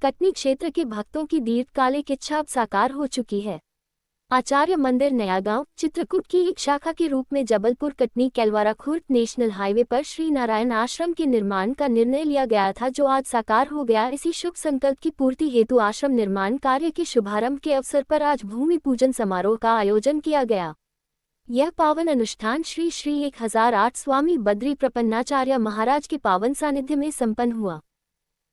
कटनी क्षेत्र के भक्तों की दीर्घकालिक इच्छा अब साकार हो चुकी है। आचार्य मंदिर नया गांव चित्रकूट की एक शाखा के रूप में जबलपुर कटनी केलवारा खुर्द नेशनल हाईवे पर श्री नारायण आश्रम के निर्माण का निर्णय लिया गया था, जो आज साकार हो गया। इसी शुभ संकल्प की पूर्ति हेतु आश्रम निर्माण कार्य के शुभारंभ के अवसर पर आज भूमि पूजन समारोह का आयोजन किया गया। यह पावन अनुष्ठान श्री 1008 स्वामी बद्री प्रपन्नाचार्य महाराज के पावन सानिध्य में संपन्न हुआ।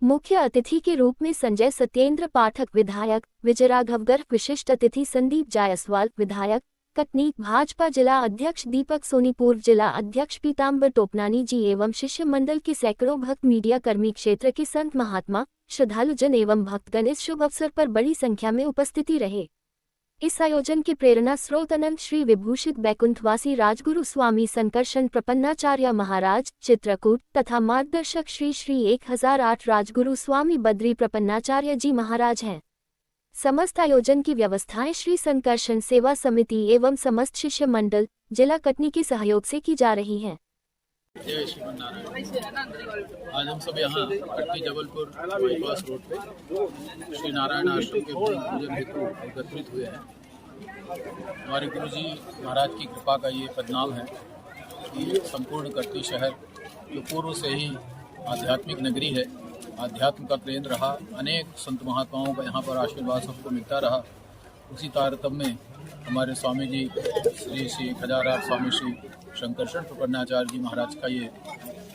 मुख्य अतिथि के रूप में संजय सत्येंद्र पाठक विधायक, विजयराघव गर्ग विशिष्ट अतिथि संदीप जायसवाल विधायक, कटनी भाजपा जिला अध्यक्ष दीपक सोनी, पूर्व जिला अध्यक्ष पीताम्बर टोपनानी जी एवं शिष्य मंडल के सैकड़ों भक्त, मीडिया कर्मी, क्षेत्र के संत महात्मा, श्रद्धालुजन एवं भक्तगण इस शुभ अवसर पर बड़ी संख्या में उपस्थिति रहे। इस आयोजन के प्रेरणा स्रोत अनंत श्री विभूषित बैकुंठवासी राजगुरु स्वामी संकर्षण प्रपन्नाचार्य महाराज चित्रकूट तथा मार्गदर्शक श्री 1008 राजगुरु स्वामी बद्री प्रपन्नाचार्य जी महाराज हैं। समस्त आयोजन की व्यवस्थाएं श्री संकर्षण सेवा समिति एवं समस्त शिष्य मंडल जिला कटनी के सहयोग से की जा रही हैं। जय श्रीमन नारायण। आज हम सब यहाँ कटनी जबलपुर बाईपास रोड पे श्री नारायण आश्रम के भूमि पूजन हेतु एकत्रित हुए हैं। हमारे गुरु जी महाराज की कृपा का ये पदनाम है कि संपूर्ण कटनी शहर जो पूर्व से ही आध्यात्मिक नगरी है, आध्यात्म का केंद्र रहा, अनेक संत महात्माओं का यहाँ पर आशीर्वाद सबको मिलता रहा। उसी तारतम्य में हमारे स्वामी जी श्री 1008 स्वामी श्री संकर्षण प्रपन्नाचार्य जी महाराज का ये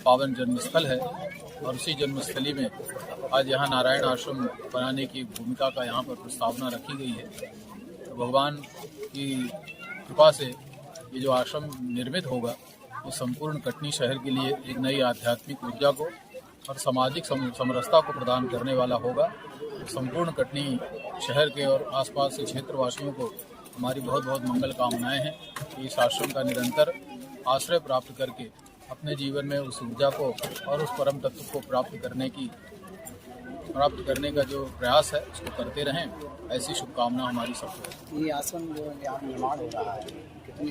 पावन जन्मस्थल है और उसी जन्मस्थली में आज यहाँ नारायण आश्रम बनाने की भूमिका का यहाँ पर प्रस्तावना रखी गई है। तो भगवान की कृपा से ये जो आश्रम निर्मित होगा ये संपूर्ण कटनी शहर के लिए एक नई आध्यात्मिक ऊर्जा को और सामाजिक समरसता को प्रदान करने वाला होगा। संपूर्ण कटनी शहर के और आसपास के क्षेत्रवासियों को हमारी बहुत बहुत मंगल कामनाएं हैं कि इस आश्रम का निरंतर आश्रय प्राप्त करके अपने जीवन में उस ऊर्जा को और उस परम तत्व को प्राप्त करने का जो प्रयास है उसको करते रहें, ऐसी शुभकामना हमारी सबको। ये आश्रम जो यहाँ निर्माण हो रहा है कितनी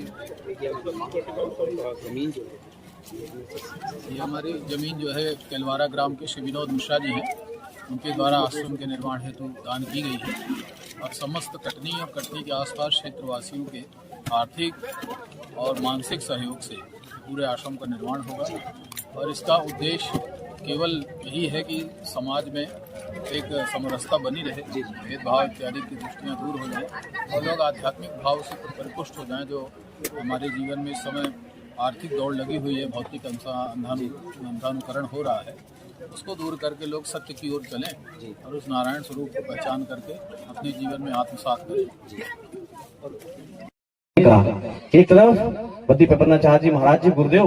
जमीन जो है, ये हमारी ज़मीन जो है केलवारा ग्राम के श्री विनोद मिश्रा जी हैं, उनके द्वारा आश्रम के निर्माण हेतु दान की गई है और समस्त कटनी और कटनी के आसपास क्षेत्रवासियों के आर्थिक और मानसिक सहयोग से पूरे आश्रम का निर्माण होगा। और इसका उद्देश्य केवल यही है कि समाज में एक समरसता बनी रहे, भेदभाव इत्यादि की दृष्टियाँ दूर हो जाएं और लोग आध्यात्मिक भाव से परिपुष्ट हो जाएं। जो हमारे जीवन में इस समय आर्थिक दौड़ लगी हुई है, भौतिक अंधानुकरण हो रहा है, उसको दूर करके लोग सत्य की ओर चलें और उस नारायण स्वरूप को पहचान करके अपने जीवन में आत्मसात करें। एक तरफ बद्री प्रपन्नाचार्य जी महाराज जी गुरुदेव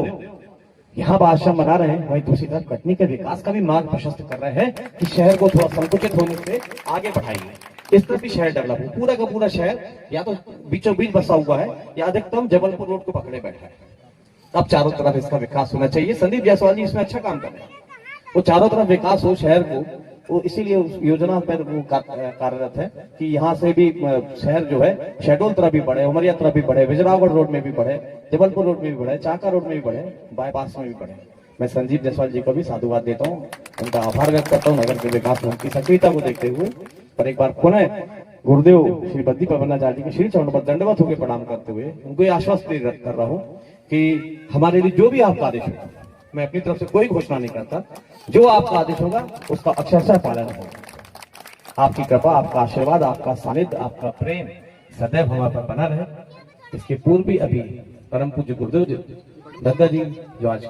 यहाँ पर आश्रम बना रहे हैं, वहीं दूसरी तरफ कटनी के विकास का भी मार्ग प्रशस्त कर रहे हैं कि शहर को थोड़ा संकुचित होने से आगे बढ़ाइए। इस तरफ भी शहर डेवलप हो, पूरा का पूरा शहर या तो बीचों बीच बसा हुआ है या अधिकतम जबलपुर रोड को पकड़े बैठा है। अब चारों तरफ इसका विकास होना चाहिए। संदीप जायसवाल जी इसमें अच्छा काम कर रहे हैं, वो चारों तरफ विकास हो शहर को, वो इसीलिए उस योजना पर वो कार्यरत है कि यहाँ से भी शहर जो है शहडोल तरफ भी बढ़े, उमरिया तरफ भी बढ़े, विजयरागढ़ रोड में भी बढ़े, जबलपुर रोड में भी बढ़े, चाका रोड में भी बढ़े, बाईपास में भी बढ़े। मैं संजीव जायसवाल जी को भी साधुवाद देता हूँ, उनका आभार व्यक्त करता हूँ नगर के विकास में उनकी सक्रियता को देखते हुए। पर एक बार पुनः गुरुदेव श्री बद्री प्रपन्नाचार्य जी के श्री चरणों पर दंडवत होकर प्रणाम करते हुए उनको ये आश्वस्त कर रहा हूँ कि हमारे लिए जो भी आपका आदेश होगा, मैं अपनी तरफ से कोई घोषणा नहीं करता, जो आपका आदेश होगा उसका अक्षरशः पालन होगा। आपकी कृपा, आपका आशीर्वाद, आपका सानिध्य, आपका प्रेम सदैव हमारे पर बना रहे। इसके पूर्व भी अभी परम पूज्य गुरुदेव जी दत्ता जी जो आज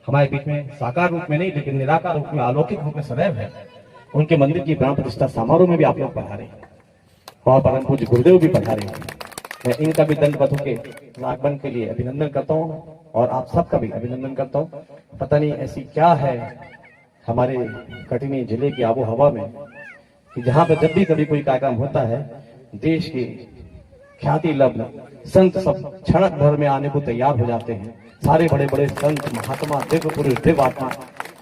हमारे बीच में साकार रूप में नहीं लेकिन निराकार रूप में अलौकिक रूप में सदैव है, उनके मंदिर की प्राण प्रतिष्ठा समारोह में भी आप लोग पधारे और परम पूज्य गुरुदेव भी पधारे। मैं इनका भी दंडवत होकर आगमन के लिए अभिनंदन करता हूँ और आप सबका भी अभिनंदन करता हूँ। पता नहीं ऐसी क्या है हमारे कटनी जिले की आबो हवा में कि जहाँ पर जब भी कभी कोई कार्यक्रम होता है देश के ख्याति लब्ध संत सब क्षण भर में आने को तैयार हो जाते हैं। सारे बड़े बड़े संत महात्मा दिव्य पुरुष दिव्य आत्मा,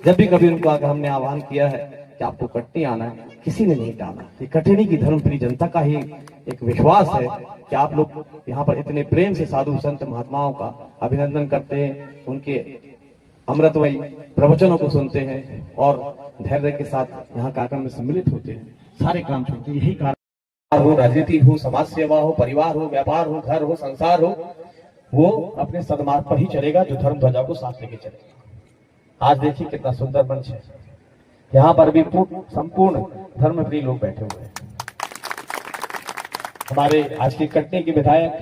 जब भी कभी उनको आगे हमने आह्वान किया है कि आपको कटनी आना है, किसी ने नहीं टाला। ये कटनी की धर्मप्रिय जनता का ही एक विश्वास है कि आप लोग यहाँ पर इतने प्रेम से साधु संत महात्माओं का अभिनंदन करते हैं, उनके अमृतमयी प्रवचनों को सुनते हैं और धैर्य के साथ यहाँ कार्यक्रम में सम्मिलित होते हैं, सारे काम छोड़ते हैं। यही कारण हो, राजनीति हो, समाज सेवा हो, परिवार हो, व्यापार हो, घर हो, संसार हो, वो अपने सदमार्ग पर ही चलेगा जो धर्म ध्वजा को साथ लेके चलेगा। आज देखिए कितना सुंदर मंच है, यहाँ पर भी संपूर्ण धर्म प्रिय लोग बैठे हुए हैं। हमारे आज के कटनी के विधायक,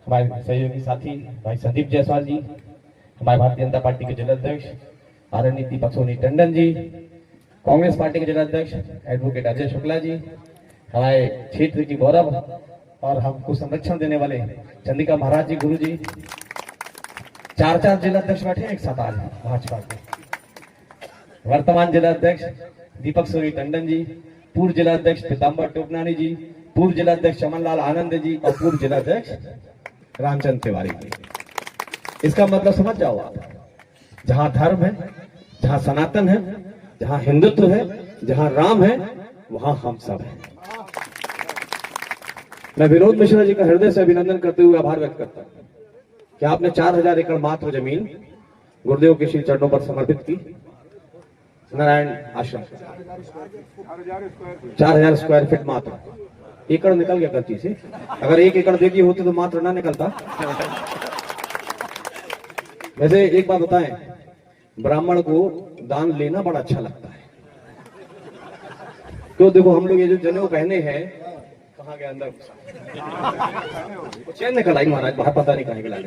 हमारे सहयोगी साथी भाई संदीप जायसवाल जी, हमारे भारतीय जनता पार्टी के जिला अध्यक्ष आदरणीय दीपक सोनी टंडन जी, कांग्रेस पार्टी के जिला अध्यक्ष एडवोकेट अजय शुक्ला जी, हमारे क्षेत्र की गौरव और हमको संरक्षण देने वाले चंद्रिका महाराज जी गुरु जी, चार जिला अध्यक्ष बैठे एक साथ आज भाजपा के। वर्तमान जिला अध्यक्ष दीपक सोनी टंडन जी, पूर्व जिला अध्यक्ष पीताम्बर टोपनानी जी, पूर्व जिला अध्यक्ष चमनलाल आनंद जी और पूर्व जिला अध्यक्ष रामचंद्र तिवारी जी। इसका मतलब समझ जाओ आप, जहां धर्म है, जहां सनातन है, जहां हिंदुत्व है, जहां राम है, वहां हम सब हैं। मैं विनोद मिश्रा जी का हृदय से अभिनंदन करते हुए आभार व्यक्त करता हूं कि आपने 4000 एकड़ मात्र जमीन गुरुदेव के श्री चरणों पर समर्पित की। नारायण आश्रम 4000 स्क्वायर फीट मात्र, एकड़ निकल गया गलती से, अगर 1 एकड़ देखी होती तो मात्र ना निकलता। वैसे एक बात बताएं, ब्राह्मण को दान लेना बड़ा अच्छा लगता है। तो देखो हम लोग ये जो जनेऊ पहने हैं, कहाँ गया अंदर चेन निकल आई महाराज, बाहर पता नहीं कहाँ गया।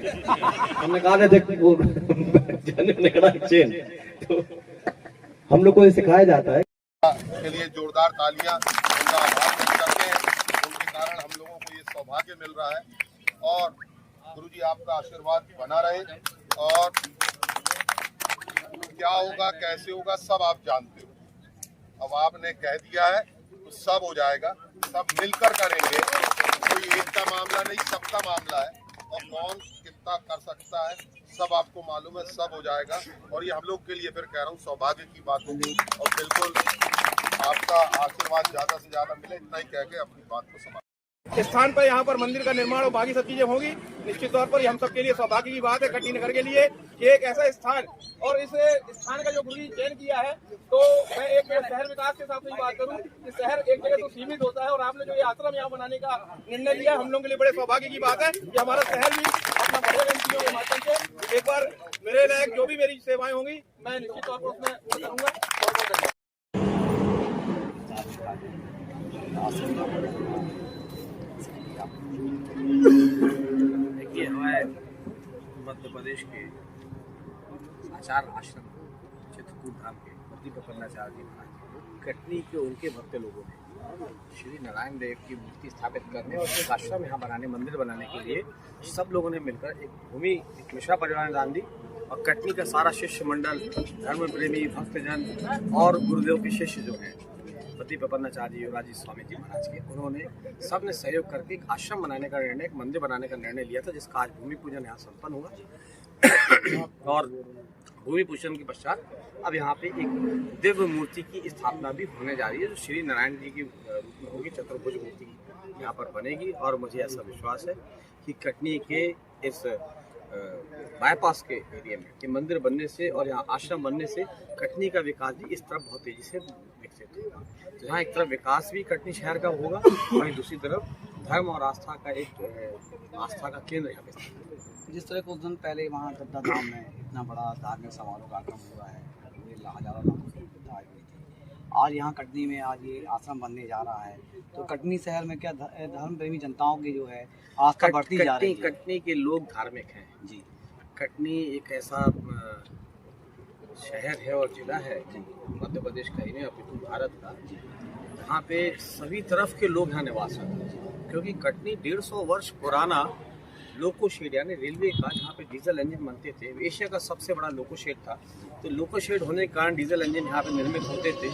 हमने कहा थे वो जनेऊ निकला चेन, तो हम लोग को ये सिखाया जाता है। के लिए जोरदार तालियां, उनका आभार व्यक्त करते हैं। उनके कारण हम लोगों को ये सौभाग्य मिल रहा है और गुरुजी आपका आशीर्वाद बना रहे। और क्या होगा, कैसे होगा, सब आप जानते हो। अब आपने कह दिया है तो सब हो जाएगा, सब मिलकर करेंगे। कोई एक का मामला नहीं, सबका मामला है और कौन कितना कर सकता है सब आपको मालूम है, सब हो जाएगा। और ये हम लोग के लिए फिर कह रहा हूँ सौभाग्य की बात होगी और बिल्कुल आपका आशीर्वाद ज्यादा से ज्यादा मिले, इतना ही कह के अपनी बात को समाप्त। इस स्थान पर यहाँ पर मंदिर का निर्माण और बाकी सब चीजें होंगी। निश्चित तौर पर हम सबके लिए सौभाग्य की बात है कटनी नगर के लिए कि एक ऐसा स्थान, और इस स्थान का जो गुरु जी चयन किया है, तो मैं एक शहर विकास के साथ बात करूँ कि शहर एक जगह तो सीमित होता है और आपने जो ये आश्रम यहाँ बनाने का निर्णय लिया, हम लोगों के लिए बड़े सौभाग्य की बात है कि हमारा शहर भी अपना बढ़ेगा इन चीजों के माध्यम से। एक बार मेरे लायक जो भी मेरी सेवाएं होंगी मैं निश्चित तौर पर उसमें करूँगा। देखिए, हमारे मध्य प्रदेश के आचार्य आश्रम चित्रकूट धाम के प्रदीप पन्नाचार्य जी महाराज कटनी के उनके भक्त लोगों ने श्री नारायण देव की मूर्ति स्थापित करने और एक आश्रम यहाँ बनाने, मंदिर बनाने के लिए सब लोगों ने मिलकर एक भूमि, एक मिश्रा परिवार ने दान दी। और कटनी का सारा शिष्य मंडल, धर्म प्रेमी भक्तजन और गुरुदेव के शिष्य जो हैं प्रदीप पन्नाचार्य जी, युवराज स्वामी जी महाराज के, उन्होंने सब ने सहयोग करके एक आश्रम बनाने का निर्णय, एक मंदिर बनाने का निर्णय लिया था, जिसका आज भूमि पूजन यहाँ संपन्न हुआ। और भूमि पूजन के पश्चात अब यहाँ पे एक दिव्य मूर्ति की स्थापना भी होने जा रही है, जो श्री नारायण जी की रूप में होगी, चतुर्भुज मूर्ति यहाँ पर बनेगी। और मुझे ऐसा विश्वास है कि कटनी के इस बाईपास के एरिया में कि मंदिर बनने से और यहाँ आश्रम बनने से कटनी का विकास भी इस तरफ बहुत तेजी से विकसित होगा। तो यहाँ एक तरफ विकास भी कटनी शहर का होगा, वहीं दूसरी तरफ धर्म और आस्था का एक आस्था का केंद्र यहाँ पे। जिस तरह कुछ दिन पहले वहाँ गद्दा धाम में इतना बड़ा धार्मिक समारोह कार्यक्रम हुआ है, हजारों लोगों की आई हुई थी, आज यहाँ कटनी में आज ये आश्रम बनने जा रहा है, तो कटनी शहर में क्या धर्म प्रेमी जनताओं की जो है आस्था बढ़ती जा रही है। कटनी के लोग धार्मिक हैं जी। कटनी एक ऐसा शहर है और जिला है मध्य प्रदेश का ही नहीं अपितु भारत का, जहाँ पे सभी तरफ के लोग यहाँ निवास करते हैं। क्योंकि कटनी 150 वर्ष पुराना लोको शेड यानी रेलवे का, जहाँ पे डीजल इंजन बनते थे, एशिया का सबसे बड़ा लोको शेड था। तो लोको शेड होने के कारण डीजल इंजन यहाँ पे निर्मित होते थे,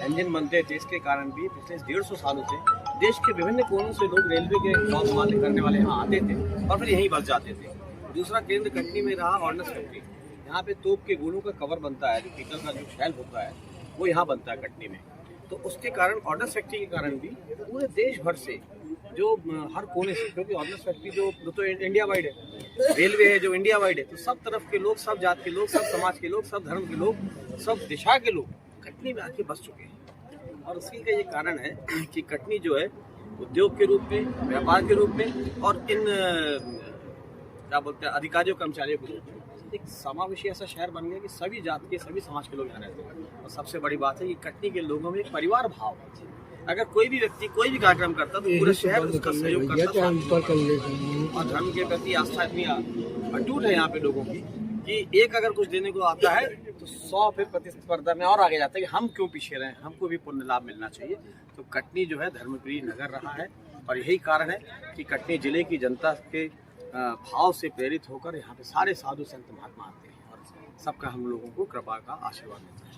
इंजन बनते थे। इसके कारण भी पिछले 150 सालों से देश के विभिन्न कोनों से लोग रेलवे के जॉब वाले करने वाले यहाँ आते थे और फिर यहीं बस जाते थे। दूसरा केंद्र कटनी में रहा ऑर्डिनेंस फैक्ट्री। यहाँ पे तोप के गोलों का कवर बनता है, जो पीतल का जो शैल होता है वो यहाँ बनता है कटनी में। तो उसके कारण ऑर्डिनेंस फैक्ट्री के कारण भी पूरे देश भर से जो हर कोने से, क्योंकि ऑर्डिनेंस फैक्ट्री जो तो इंडिया वाइड है, रेलवे है जो इंडिया वाइड है, तो सब तरफ के लोग, सब जात के लोग, सब समाज के लोग, सब धर्म के लोग, सब दिशा के लोग कटनी में आके बस चुके हैं। और उसी का ये कारण है कि कटनी जो है उद्योग के रूप में, व्यापार के रूप में और इन क्या बोलते हैं अधिकारियों कर्मचारियों के रूप में एक समावेशी ऐसा शहर बन गया कि सभी जाति के, सभी समाज के लोग यहाँ रहते हैं। और सबसे बड़ी बात है कि कटनी के लोगों में एक परिवार भाव है। अगर कोई भी व्यक्ति कोई भी कार्यक्रम करता तो पूरे शहर उसका सहयोग करता था। और धर्म के प्रति आस्था इतनी अटूट है यहाँ पे लोगों की कि एक अगर कुछ देने को आता है तो 100 पे प्रतिस्पर्धा में और आगे जाता है कि हम क्यों पीछे रहें, हमको भी पुण्य लाभ मिलना चाहिए। तो कटनी जो है धर्मप्रिय नगर रहा है और यही कारण है कि कटनी जिले की जनता के भाव से प्रेरित होकर यहाँ पे सारे साधु संत महात्मा आते हैं और सबका हम लोगों को कृपा का आशीर्वाद मिलता है।